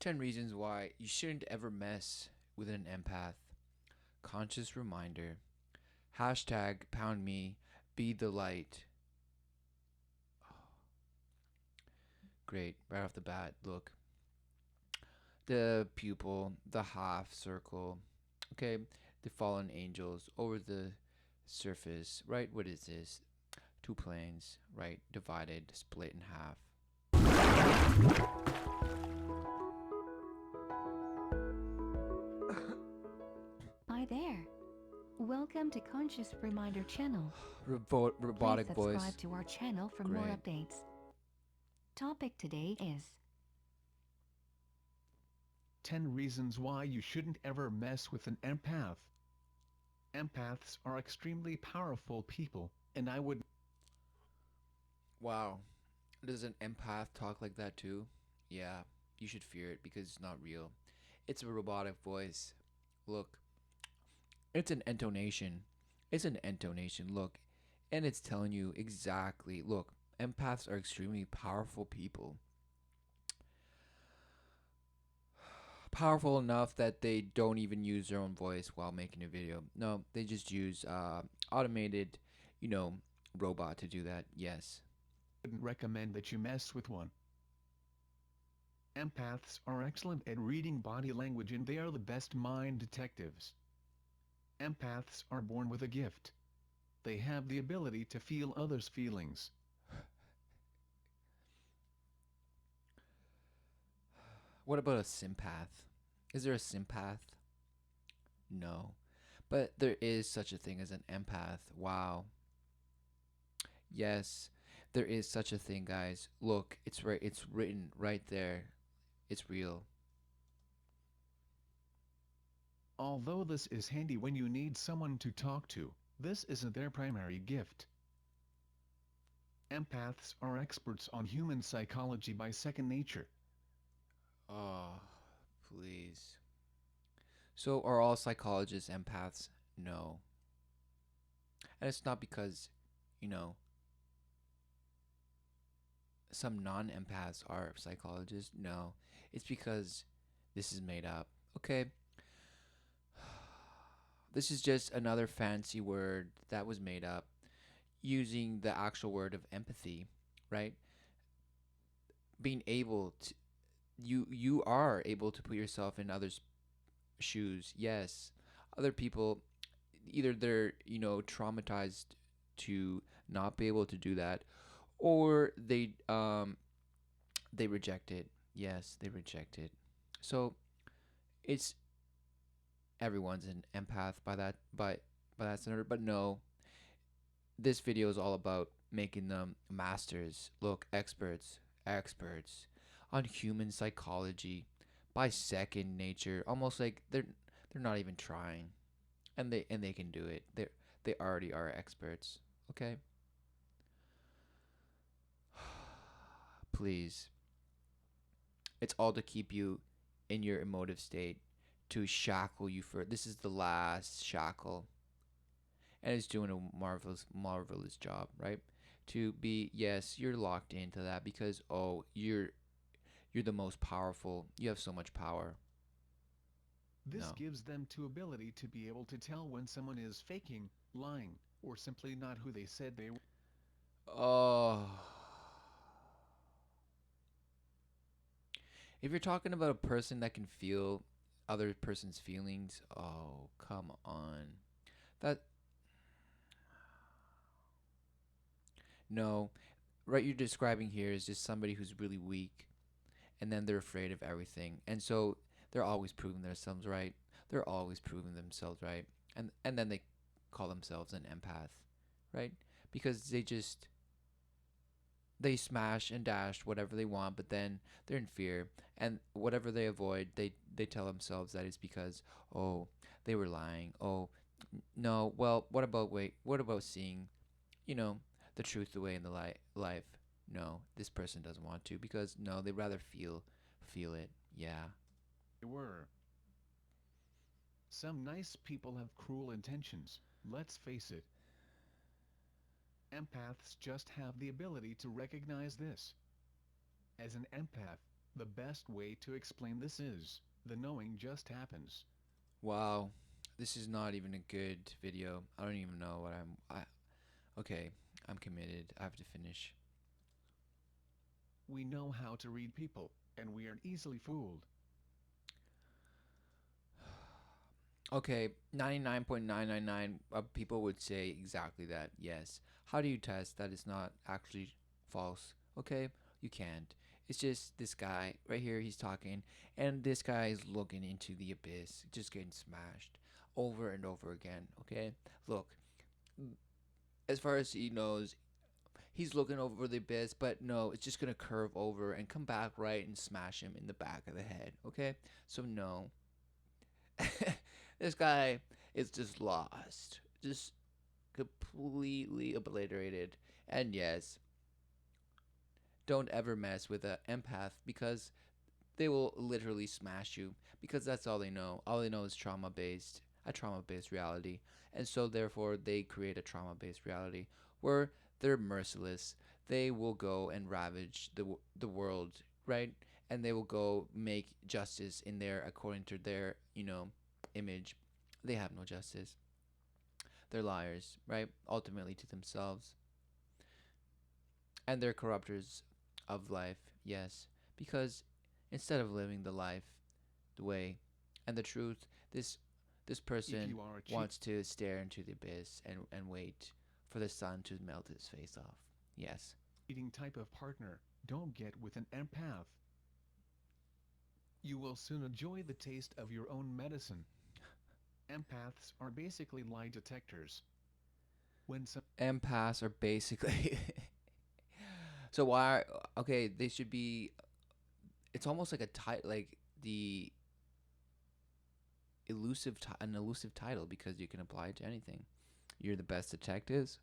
10 reasons why you shouldn't ever mess with an empath. Conscious reminder. Hashtag pound me, be the light. Great, right off the bat, look. The pupil, the half circle, okay, the fallen angels over the surface, right? What is this? Two planes, right? Divided, split in half. Hi there. Welcome to Conscious Reminder channel. Please Robotic subscribe voice. to our channel for more Great. updates. Topic today is 10 reasons why you shouldn't ever mess with an empath. Empaths are extremely powerful people, and I would Wow. Does an empath talk like that too? Yeah, you should fear it because it's not real. It's a robotic voice. Look, it's an intonation. It's an intonation. Look, and it's telling you exactly. Look, empaths are extremely powerful people. Powerful enough that they don't even use their own voice while making a video. No, they just use automated, you know, robot to do that. Yes. wouldn't recommend that you mess with one. Empaths are excellent at reading body language and they are the best mind detectives. Empaths are born with a gift. They have the ability to feel others' feelings. What about a sympath? Is there a sympath? No. But there is such a thing as an empath. Wow. Yes, there is such a thing, guys. Look, it's right, it's written right there. It's real. Although this is handy when you need someone to talk to, this isn't their primary gift. Empaths are experts on human psychology by second nature. Oh, please. So are all psychologists empaths? No. And it's not because, you know, some non-empaths are psychologists. No. It's because this is made up. Okay? This is just another fancy word that was made up using the actual word of empathy, right? Being able to you are able to put yourself in others' shoes. Yes. Other people either they're, traumatized to not be able to do that or they reject it. Yes, they reject it. So, it's everyone's an empath by that standard, but no, this video is all about making them masters. Look, experts on human psychology by second nature. Almost like they're not even trying, and they can do it. They already are experts. Okay, please. It's all to keep you in your emotive state, to shackle you for. This is the last shackle, and it's doing a marvelous job, right? To be, yes, you're locked into that because oh, you're the most powerful. You have so much power. This No. gives them the ability to be able to tell when someone is faking, lying, or simply not who they said they were. Oh. If you're talking about a person that can feel other person's feelings, oh, come on. That no, right you're describing here is just somebody who's really weak and then they're afraid of everything. And so they're always proving themselves right. They're always proving themselves right. And then they call themselves an empath, right? Because they smash and dash whatever they want, but then they're in fear, and whatever they avoid, they tell themselves that it's because oh they were lying. Oh no, well what about wait? What about seeing, you know, the truth away in the life? No, this person doesn't want to because no, they rather feel it. Yeah. Some nice people have cruel intentions, let's face it. Empaths just have the ability to recognize this. As an empath, The best way to explain this is, the knowing just happens. Wow, this is not even a good video. I don't even know what okay, I'm committed. I have to finish. We know how to read people, and we aren't easily fooled. Okay, 99.999 of people would say exactly that. Yes. How do you test that it's not actually false? Okay, you can't. It's just this guy right here, he's talking, and this guy is looking into the abyss, just getting smashed over and over again. Okay, look, as far as he knows, he's looking over the abyss, but no, it's just gonna curve over and come back right and smash him in the back of the head. Okay, so no. This guy is just lost, just completely obliterated. And yes, don't ever mess with an empath because they will literally smash you because that's all they know. All they know is a trauma based reality. And so, therefore, they create a trauma based reality where they're merciless. They will go and ravage the world, right? And they will go make justice in there according to their, image. They have no justice. They're liars, right? Ultimately to themselves. And they're corrupters of life, yes. Because instead of living the life, the way, and the truth, this person wants to stare into the abyss and wait for the sun to melt his face off. Yes. Cheating type of partner, don't get with an empath. You will soon enjoy the taste of your own medicine. Empaths are basically lie detectors. When some Empaths are basically so why okay, they should be, it's almost like a like the an elusive title because you can apply it to anything. You're the best detectives.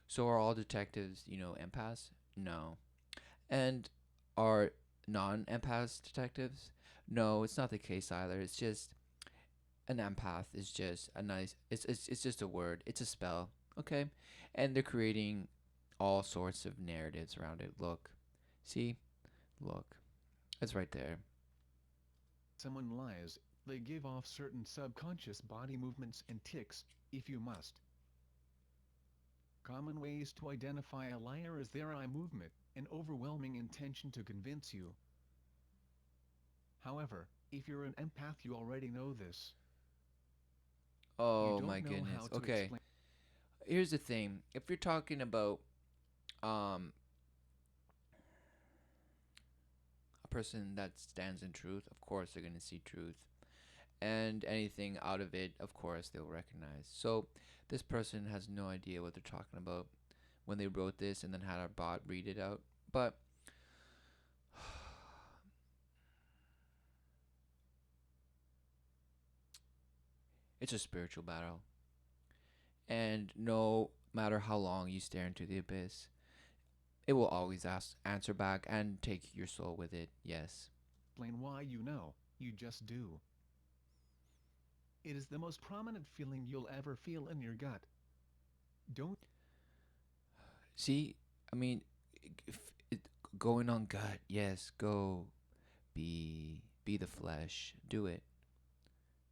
So are all detectives, empaths? No. And are non-empaths detectives? No, it's not the case either. It's just an empath is just a nice it's just a word. It's a spell. Okay? And they're creating all sorts of narratives around it. Look. See? Look. It's right there. someone lies, they give off certain subconscious body movements and tics, if you must. Common ways to identify a liar is their eye movement, an overwhelming intention to convince you. However, if you're an empath, you already know this. You Oh my don't know how goodness. to Okay. explain. Here's the thing. If you're talking about um a person that stands in truth, of course they're going to see truth. And anything out of it, of course, they'll recognize. So this person has no idea what they're talking about when they wrote this and then had our bot read it out. But it's a spiritual battle. And no matter how long you stare into the abyss, it will always answer back and take your soul with it. Yes. Explain why you know, you just do. It is the most prominent feeling you'll ever feel in your gut. Don't See, I mean, if it, going on gut, yes, go be the flesh. Do it.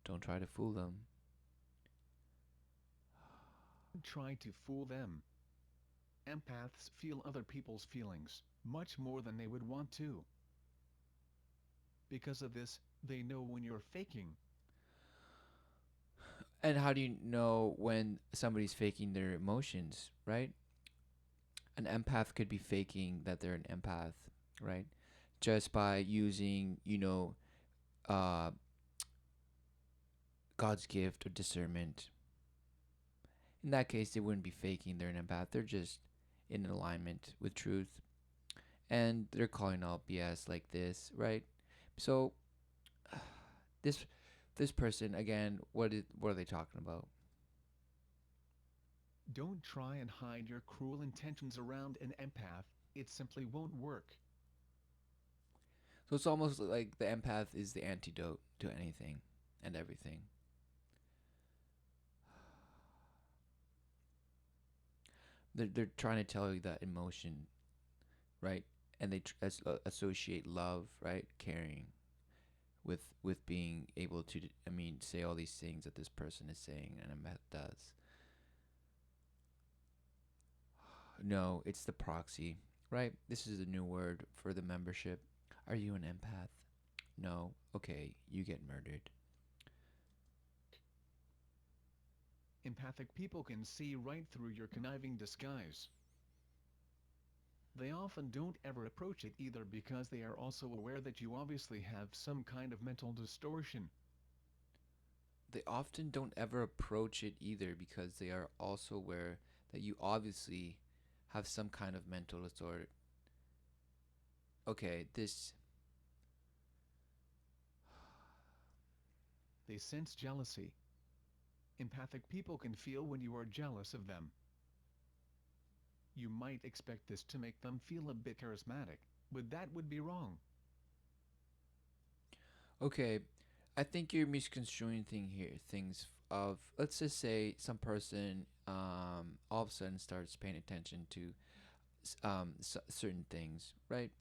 Don't try to fool them. try to fool them. Empaths feel other people's feelings, much more than they would want to. Because of this, they know when you're faking. And how do you know when somebody's faking their emotions, right? An empath could be faking that they're an empath, right? Just by using, uh, God's gift of discernment. In that case, they wouldn't be faking they're an empath. They're just in alignment with truth. And they're calling out BS like this, right? So, this this person again, what are they talking about? Don't try and hide your cruel intentions around an empath, it simply won't work. So it's almost like the empath is the antidote to anything and everything. They're trying to tell you that emotion, right? and they associate love, right, caring, with being able to, I mean, say all these things that this person is saying and empath does. No, it's the proxy, right? This is a new word for the membership. Are you an empath? No. Okay, you get murdered. Empathic people can see right through your conniving disguise. They often don't ever approach it either because they are also aware that you obviously have some kind of mental distortion. They often don't ever approach it either because they are also aware that you obviously have some kind of mental disorder. Okay, this. They sense jealousy. Empathic people can feel when you are jealous of them. You might expect this to make them feel a bit charismatic, but that would be wrong. Okay, I think you're misconstruing things of, let's just say some person all of a sudden starts paying attention to certain things, right?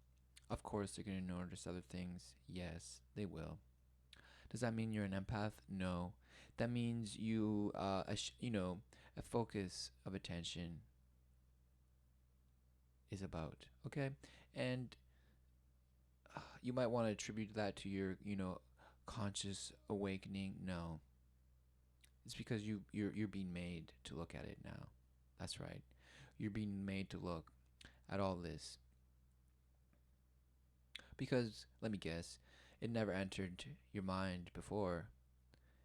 Of course, they're going to notice other things. Yes, they will. Does that mean you're an empath? No. That means you, a focus of attention is about. Okay, and you might want to attribute that to your, conscious awakening. No, it's because you're being made to look at it now. That's right. You're being made to look at all this because, let me guess, it never entered your mind before.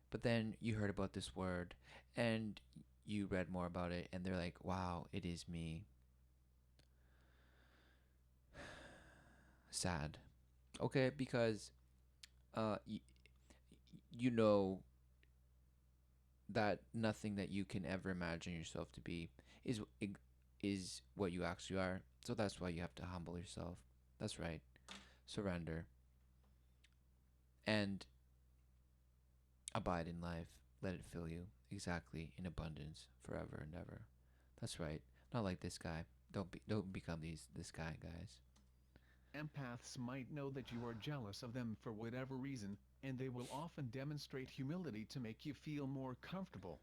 But then you heard about this word and you read more about it, and they're like, wow, it is me. Sad. Okay, because uh, y- you know that nothing that you can ever imagine yourself to be is is what you actually are. So that's why you have to humble yourself. That's right. Surrender and abide in life. Let it fill you exactly in abundance forever and ever. That's right. Not like this guy. Don't become this guy, guys. Empaths might know that you are jealous of them for whatever reason, and they will often demonstrate humility to make you feel more comfortable.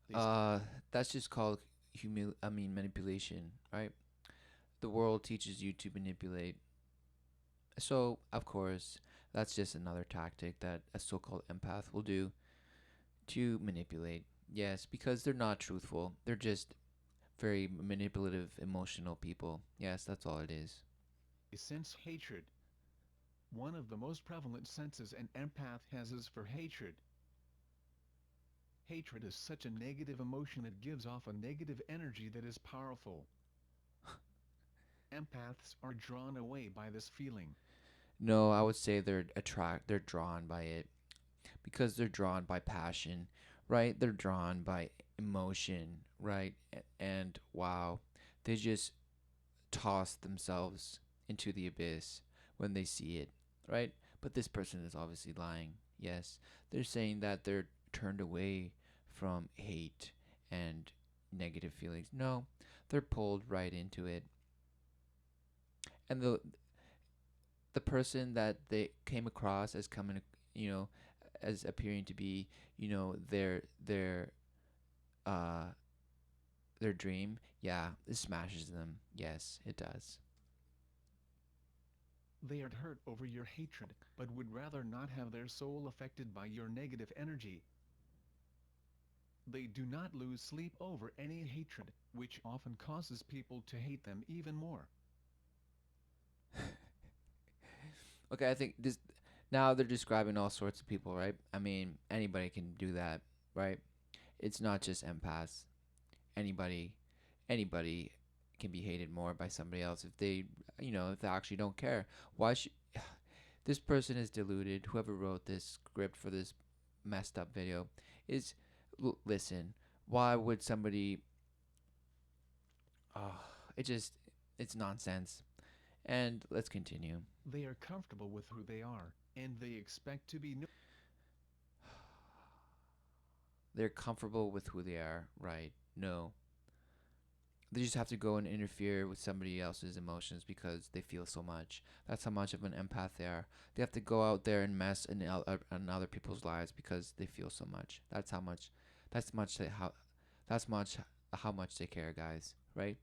They Uh that's just called manipulation, right? The world teaches you to manipulate. So, of course, that's just another tactic that a so-called empath will do to manipulate. Yes, because they're not truthful. They're just very manipulative, emotional people. Yes, that's all it is. sense hatred. One of the most prevalent senses an empath has is for hatred. Hatred is such a negative emotion that gives off a negative energy that is powerful. Empaths are drawn away by this feeling. No, I would say they're drawn by it because they're drawn by passion, right? They're drawn by emotion, right? And wow, they just toss themselves into the abyss when they see it, right? But this person is obviously lying. Yes, they're saying that they're turned away from hate and negative feelings. No, they're pulled right into it. And the person that they came across as coming, you know, as appearing to be, uh their dream, yeah, it smashes them. Yes, it does. They are hurt over your hatred, but would rather not have their soul affected by your negative energy. They do not lose sleep over any hatred, which often causes people to hate them even more. Okay, I think this now they're describing all sorts of people, right? I mean, anybody can do that, right? It's not just empaths. Anybody, anybody can be hated more by somebody else if they, if they actually don't care. Why should this person is deluded? Whoever wrote this script for this messed up video is listen. Why would somebody? Oh, it just it's nonsense. And let's continue. They are comfortable with who they are, and they expect to be They're comfortable with who they are, right? No. They just have to go and interfere with somebody else's emotions because they feel so much. That's how much of an empath they are. They have to go out there and mess in other people's lives because they feel so much. That's how much. That's much. That's much how much they care, guys. Right?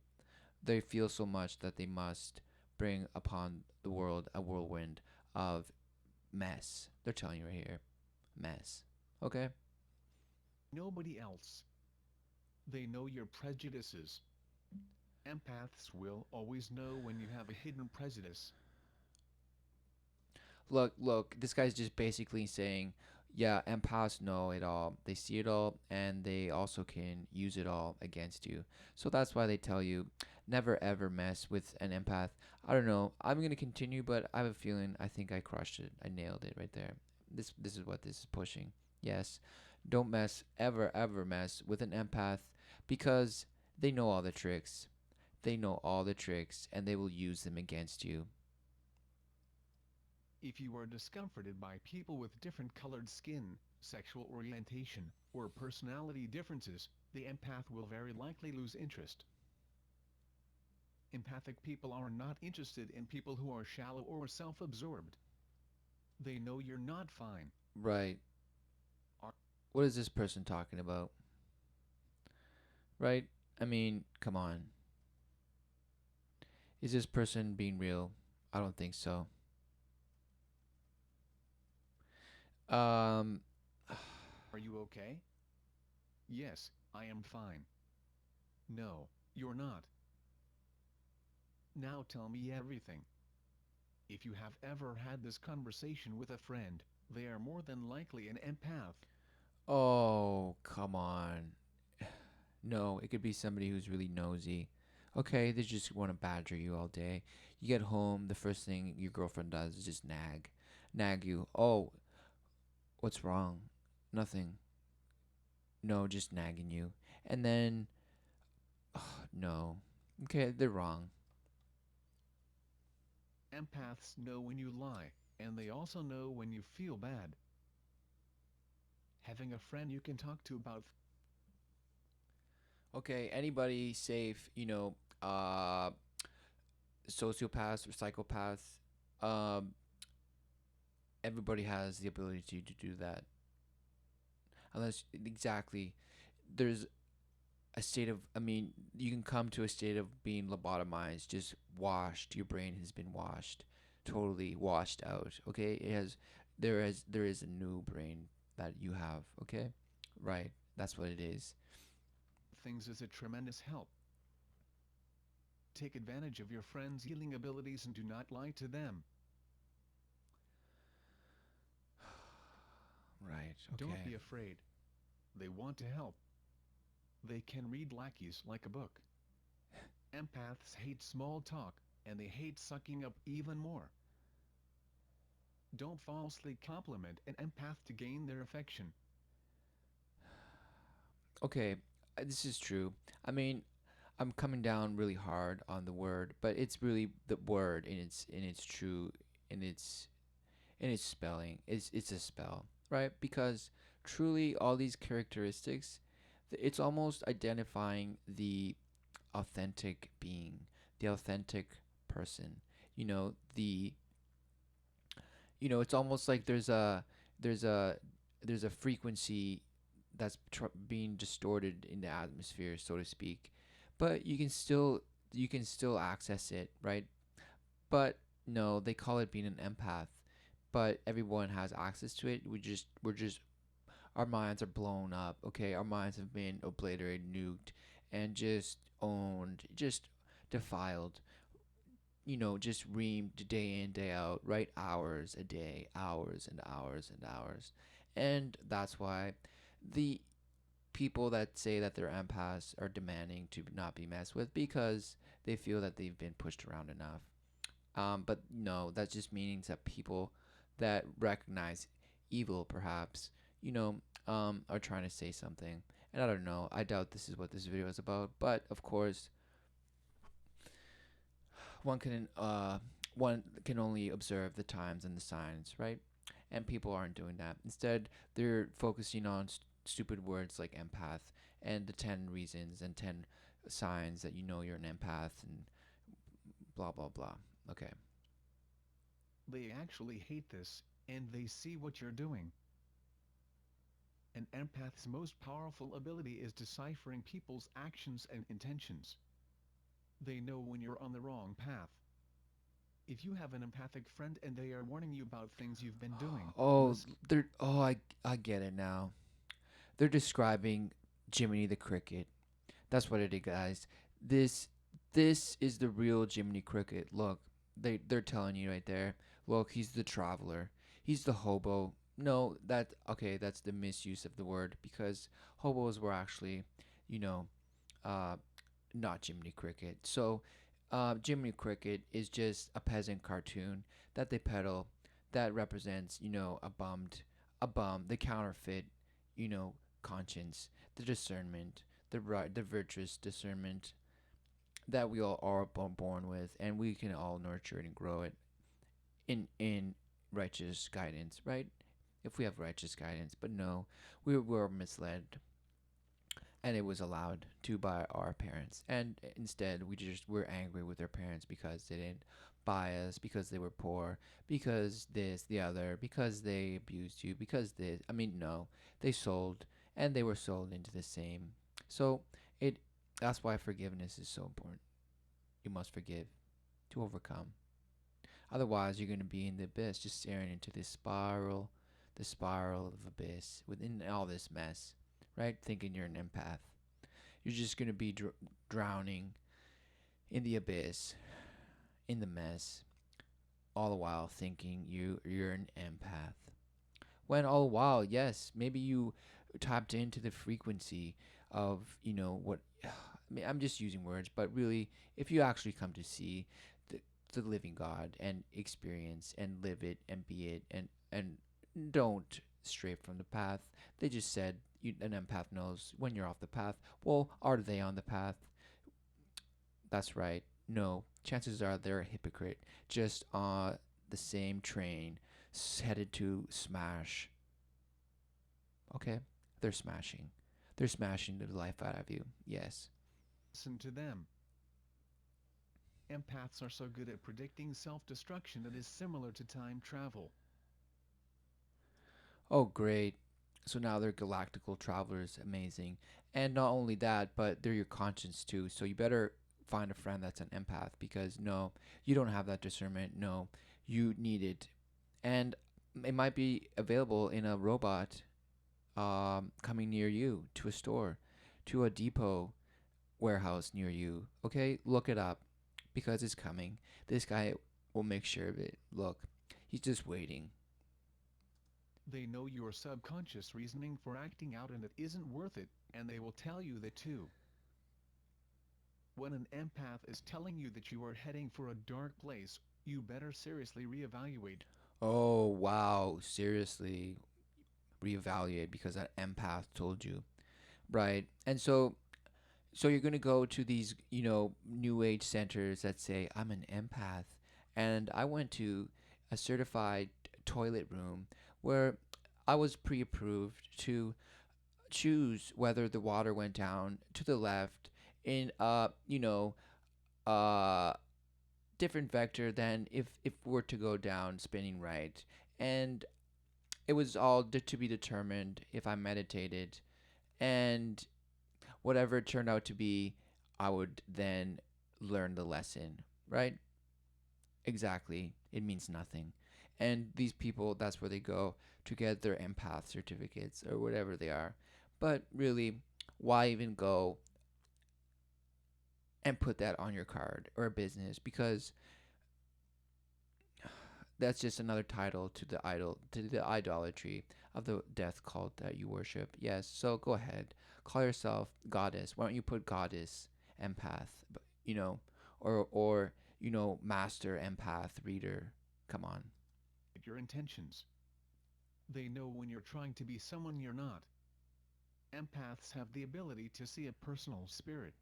They feel so much that they must bring upon the world a whirlwind of mess. They're telling you right here, mess. Okay. Nobody else. They know your prejudices. Empaths will always know when you have a hidden prejudice. Look, this guy's just basically saying, yeah, empaths know it all. They see it all, and they also can use it all against you. So that's why they tell you, never ever mess with an empath. I don't know. I'm gonna continue, but I have a feeling I think I crushed it. I nailed it right there. This is what this is pushing. Yes, don't ever mess with an empath because they know all the tricks. They know all the tricks, and they will use them against you. If you are discomforted by people with different colored skin, sexual orientation, or personality differences, the empath will very likely lose interest. Empathic people are not interested in people who are shallow or self-absorbed. They know you're not fine. Right. Are What is this person talking about? Right? I mean, come on. Is this person being real? I don't think so. Um, are you okay? Yes, I am fine. No, you're not. Now tell me everything. If you have ever had this conversation with a friend, they are more than likely an empath. oh, come on. No, it could be somebody who's really nosy. Okay, they just want to badger you all day. You get home, the first thing your girlfriend does is just nag. Nag you. Oh, what's wrong? Nothing. No, just nagging you. And then, no. Okay, they're wrong. Empaths know when you lie, and they also know when you feel bad. Having a friend you can talk to about Okay, anybody safe, sociopaths or psychopaths, um, everybody has the ability to do that. Unless, exactly, there's a state of, I mean, you can come to a state of being lobotomized, just washed. Your brain has been washed, totally washed out. Okay, there is a new brain that you have. Okay, right. That's what it is. things is a tremendous help. Take advantage of your friend's healing abilities and do not lie to them. Right. Don't Okay. be afraid. They want to help. They can read lackeys like a book. Empaths hate small talk, and they hate sucking up even more. Don't falsely compliment an empath to gain their affection. Okay. This is true. I mean, I'm coming down really hard on the word, but it's really the word in its true in its spelling. It's a spell, right? Because truly all these characteristics, it's almost identifying the authentic being, the authentic person. You know, the it's almost like there's a there's a frequency that's being distorted in the atmosphere, so to speak. But you can still access it, right? But no, they call it being an empath. But everyone has access to it. We're just our minds are blown up. Okay, our minds have been obliterated, nuked, and just owned, just defiled. Just reamed day in, day out, right? Hours a day, hours and hours and hours. And that's why the people that say that they're empaths are demanding to not be messed with because they feel that they've been pushed around enough. But no, that just means that people that recognize evil, perhaps, are trying to say something. And I don't know. I doubt this is what this video is about. But of course, one can uh one can only observe the times and the signs, right? And people aren't doing that. Instead, they're focusing on stupid words like empath and the 10 reasons and 10 signs that you know you're an empath and blah blah blah. Okay. They actually hate this, and they see what you're doing. An empath's most powerful ability is deciphering people's actions and intentions. They know when you're on the wrong path. If you have an empathic friend and they are warning you about things you've been doing, Oh, listen. I get it now. They're describing Jiminy the Cricket. That's what it is, guys. This this is the real Jiminy Cricket. Look, they're telling you right there. Look, he's the traveler. He's the hobo. No, that okay, that's the misuse of the word because hobos were actually, you know, uh not Jiminy Cricket. So, Jiminy Cricket is just a peasant cartoon that they peddle that represents, a bum, the counterfeit, you know, conscience, the discernment, the virtuous discernment that we all are born with, and we can all nurture it and grow it in righteous guidance, right? If we have righteous guidance, but no, we were misled and it was allowed to by our parents. And instead, we just were angry with our parents because they didn't buy us, because they were poor, because this, the other, because they abused you, because this. I mean, no, they sold, and they were sold into the same. So it. That's why forgiveness is so important. You must forgive to overcome. Otherwise, you're going to be in the abyss, just staring into the spiral of abyss within all this mess, right? Thinking you're an empath. You're just going to be drowning in the abyss, in the mess, all the while thinking you're an empath. When all the while, yes, maybe you tapped into the frequency of, what I mean, I'm just using words, but really, if you actually come to see the, the living God and experience and live it and be it and don't stray from the path. They just said an empath knows when you're off the path. Well, are they on the path? That's right. No, chances are they're a hypocrite, just on the same train, headed to smash. Okay, they're smashing. They're smashing the life out of you. Yes. Listen to them. Empaths are so good at predicting self-destruction that is similar to time travel. Oh, great. So now they're galactical travelers. Amazing. And not only that, but they're your conscience too. So you better find a friend that's an empath because no, you don't have that discernment. No, you need it. And it might be available in a robot coming near you, to a store, to a depot warehouse near you. Okay, look it up because it's coming. This guy will make sure of it. Look, he's just waiting. They know your subconscious reasoning for acting out and it isn't worth it, and they will tell you that too. When an empath is telling you that you are heading for a dark place, you better seriously reevaluate. Oh, wow. Seriously, reevaluate because that empath told you. Right. And so you're going to go to these, new age centers that say I'm an empath. And I went to a certified toilet room where I was pre-approved to choose whether the water went down to the left in uh different vector than if we're to go down spinning right. And it was all to be determined if I meditated, and whatever it turned out to be, I would then learn the lesson, right? Exactly. It means nothing. And these people, that's where they go to get their empath certificates or whatever they are. But really, why even go and put that on your card or a business? Because that's just another title to the idolatry of the death cult that you worship. Yes, so go ahead, call yourself goddess. Why don't you put goddess empath, or master empath reader? Come on. Your intentions. They know when you're trying to be someone you're not. Empaths have the ability to see a personal spirit.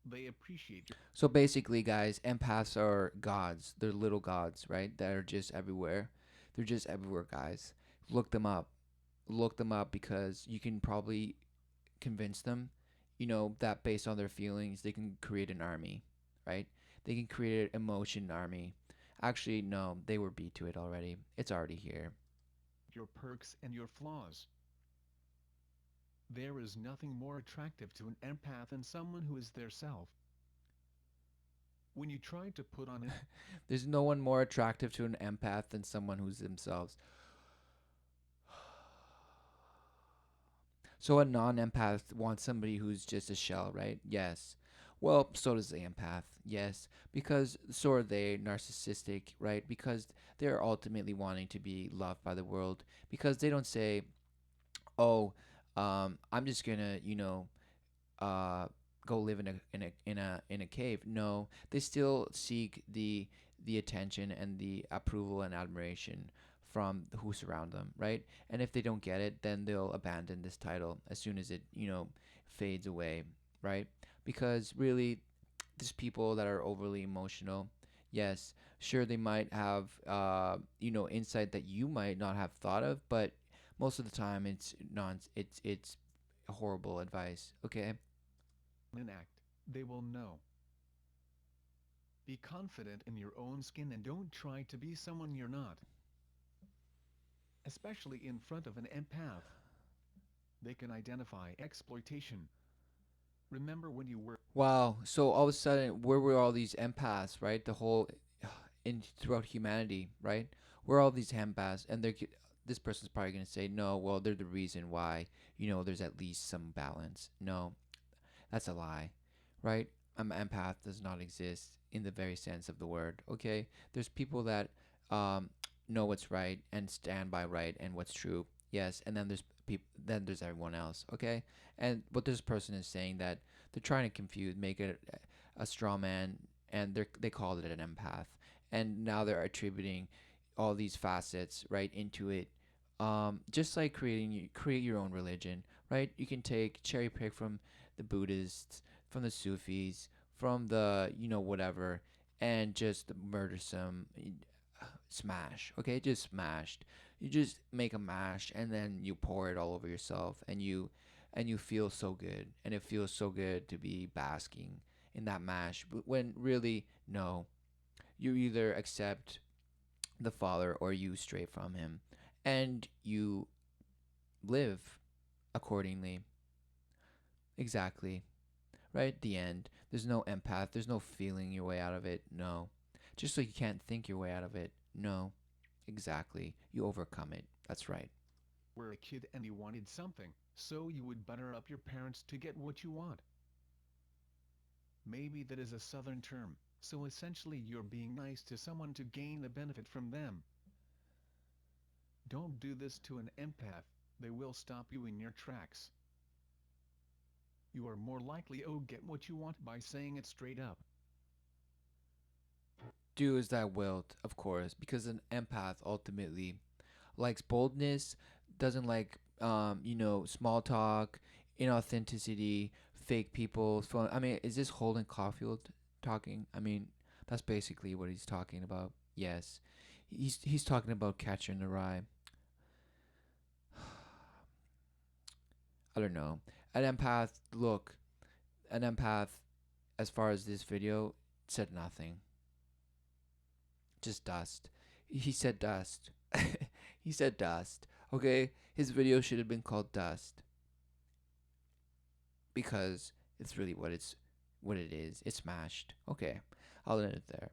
They appreciate your So basically, guys, empaths are gods. They're little gods, right? That are just everywhere. They're just everywhere, guys. Look them up. Look them up because you can probably convince them that based on their feelings, they can create an army, right? They can create an emotion army. Actually, no, they were beat to it already. It's already here. Your perks and your flaws. There is nothing more attractive to an empath than someone who is their self. When you try to put on it, There's no one more attractive to an empath than someone who's themselves. So a non-empath wants somebody who's just a shell, right? Yes. Well, so does the empath. Yes, because so are they narcissistic, right? Because they're ultimately wanting to be loved by the world. Because they don't say, "Oh, I'm just gonna, uh, go live in a cave." No, they still seek the attention and the approval and admiration from who surround them, right? And if they don't get it, then they'll abandon this title as soon as it fades away, right? Because really, these people that are overly emotional, yes, sure they might have insight that you might not have thought of, but most of the time it's horrible advice. Okay. act, they will know. Be confident in your own skin and don't try to be someone you're not. Especially in front of an empath. They can identify exploitation. Remember when you were Wow. So all of a sudden, where were all these empaths, right? The whole in throughout humanity, right? Where are all these empaths, and this person's probably gonna say, no, well, they're the reason why there's at least some balance. No, that's a lie, right? Empath does not exist in the very sense of the word. Okay, there's people that um, know what's right and stand by right and what's true. Yes, and then there's people. Then there's everyone else. Okay, and what this person is saying that they're trying to confuse, make it a straw man, and they called it an empath, and now they're attributing all these facets right into it. Just like create your own religion, right? You can take cherry pick from the Buddhists, from the Sufis, from the whatever, and just murder some, smash. Okay, just smashed. You just make a mash and then you pour it all over yourself, and you feel so good, and it feels so good to be basking in that mash. But when really, no, you either accept the Father or you stray from Him, and you live accordingly. Exactly. Right? The end. There's no empath. There's no feeling your way out of it. No. Just like you can't think your way out of it. No. Exactly. You overcome it. That's right. a kid and you wanted something, so you would butter up your parents to get what you want. Maybe that is a southern term, so essentially you're being nice to someone to gain a benefit from them. Don't do this to an empath, they will stop you in your tracks. You are more likely to get what you want by saying it straight up. Do as thou wilt, of course, because an empath ultimately likes boldness, doesn't like small talk, inauthenticity, fake people. Phone. I mean, is this Holden Caulfield talking? I mean, that's basically what he's talking about. Yes, he's talking about Catcher in the Rye. I don't know. An empath. Look, an empath. As far as this video, said nothing. Just dust. He said dust. He said dust. Okay, his video should have been called Dust because it's really what it is. It's smashed. Okay, I'll end it there.